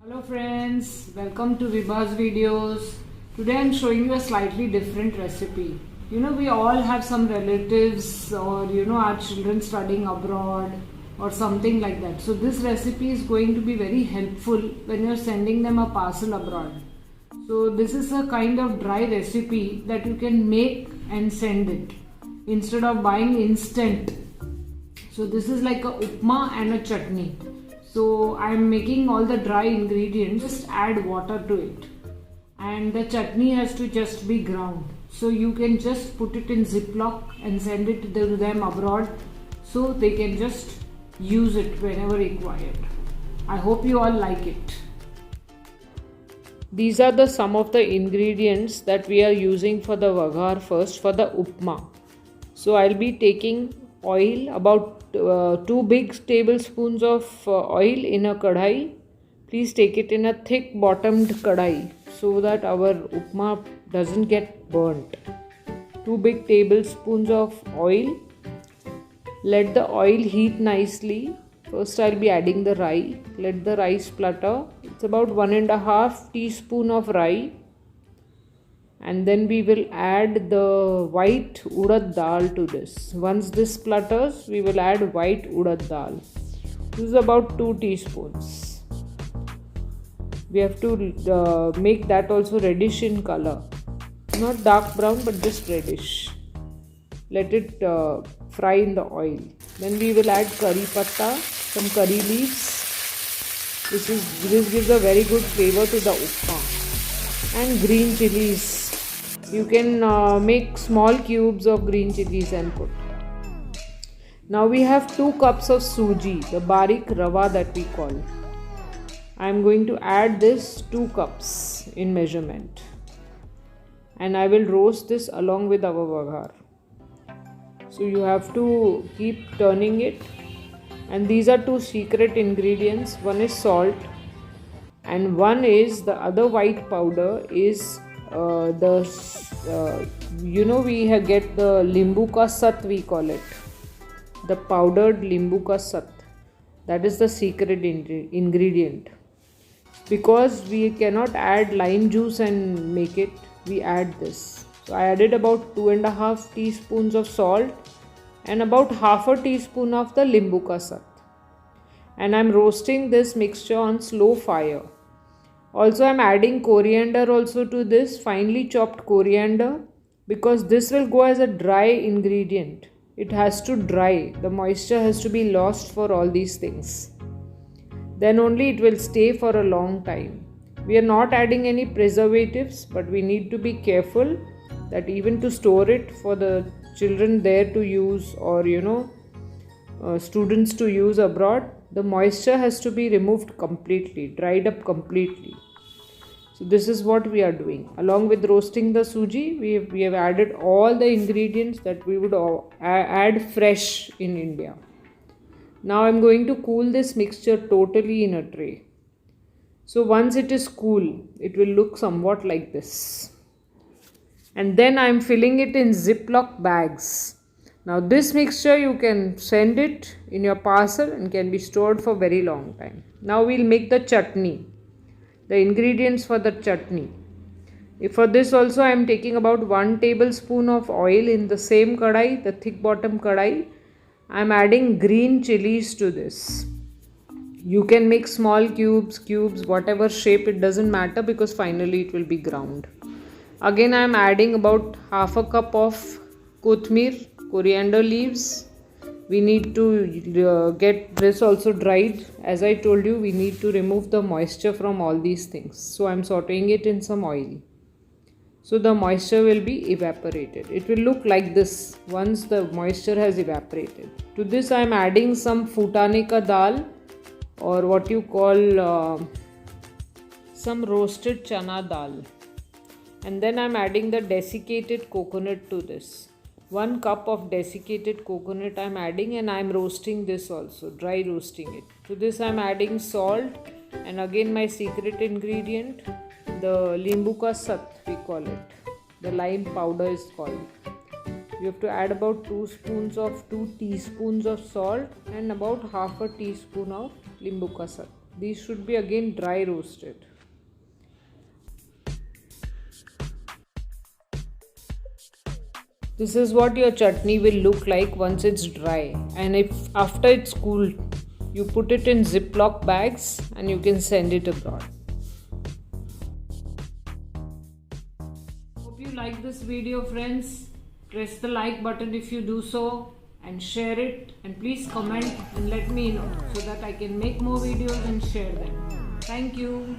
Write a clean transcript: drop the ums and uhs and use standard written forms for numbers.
Hello friends, welcome to Vibha's videos. Today I'm showing you a slightly different recipe. We all have some relatives or our children studying abroad or something like that. So this recipe is going to be very helpful when you're sending them a parcel abroad. So this is a kind of dry recipe that you can make and send it instead of buying instant. So this is like a upma and a chutney. So I am making all the dry ingredients, just add water to it. And the chutney has to just be ground. So you can just put it in Ziploc and send it to them abroad so they can just use it whenever required. I hope you all like it. These are some of the ingredients that we are using for the vagar first for the upma. So I'll be taking oil, about 2 big tablespoons of oil in a kadhai. Please take it in a thick bottomed kadhai so that our upma doesn't get burnt. 2 big tablespoons of oil. Let the oil heat nicely. First I'll be adding the rye. Let the rye splutter. It's about 1.5 teaspoon of rye. And then we will add the white urad dal to this. Once this splutters, we will add white urad dal. This is about 2 teaspoons. We have to make that also reddish in color. Not dark brown but just reddish. Let it fry in the oil. Then we will add curry patta, some curry leaves. This gives a very good flavor to the upma. And green chilies. You can make small cubes of green chilies and put. Now we have 2 cups of suji, the barik rava that we call. I am going to add this 2 cups in measurement. And I will roast this along with our vagar. So you have to keep turning it. And these are 2 secret ingredients. One is salt and one is the other white powder is we get the limbu ka sat, we call it, the powdered limbu ka sat. That is the secret ingredient. Because we cannot add lime juice and make it, we add this. So I added about 2.5 teaspoons of salt and about half a teaspoon of the limbu ka sat. And I'm roasting this mixture on slow fire. Also I am adding coriander also to this, finely chopped coriander, because this will go as a dry ingredient. It has to dry. The moisture has to be lost for all these things. Then only it will stay for a long time. We are not adding any preservatives, but we need to be careful that even to store it for the children there to use or students to use abroad, the moisture has to be removed completely, dried up completely. So this is what we are doing. Along with roasting the suji, we have added all the ingredients that we would add fresh in India. Now I am going to cool this mixture totally in a tray. So once it is cool, it will look somewhat like this. And then I am filling it in Ziploc bags. Now this mixture you can send it in your parcel and can be stored for very long time. Now we'll make the chutney. The ingredients for the chutney. For this also I am taking about 1 tablespoon of oil in the same kadai, the thick bottom kadai. I am adding green chilies to this. You can make small cubes, whatever shape, it doesn't matter because finally it will be ground. Again I am adding about half a cup of kothmir, coriander leaves. We need to get this also dried. As I told you, we need to remove the moisture from all these things. So I am sauteing it in some oil. So the moisture will be evaporated. It will look like this once the moisture has evaporated. To this I am adding some futane ka dal, or what you call some roasted chana dal. And then I am adding the desiccated coconut to this. 1 cup of desiccated coconut I am adding, and I am roasting this also, dry roasting it. To this I am adding salt, and again my secret ingredient, the limbu ka sat we call it. The lime powder is called. You have to add about 2 teaspoons of salt and about half a teaspoon of limbu ka sat. These should be again dry roasted. This is what your chutney will look like once it's dry. And if after it's cooled, you put it in Ziploc bags and you can send it abroad. Hope you like this video, friends. Press the like button if you do so, and share it, and please comment and let me know so that I can make more videos and share them. Thank you.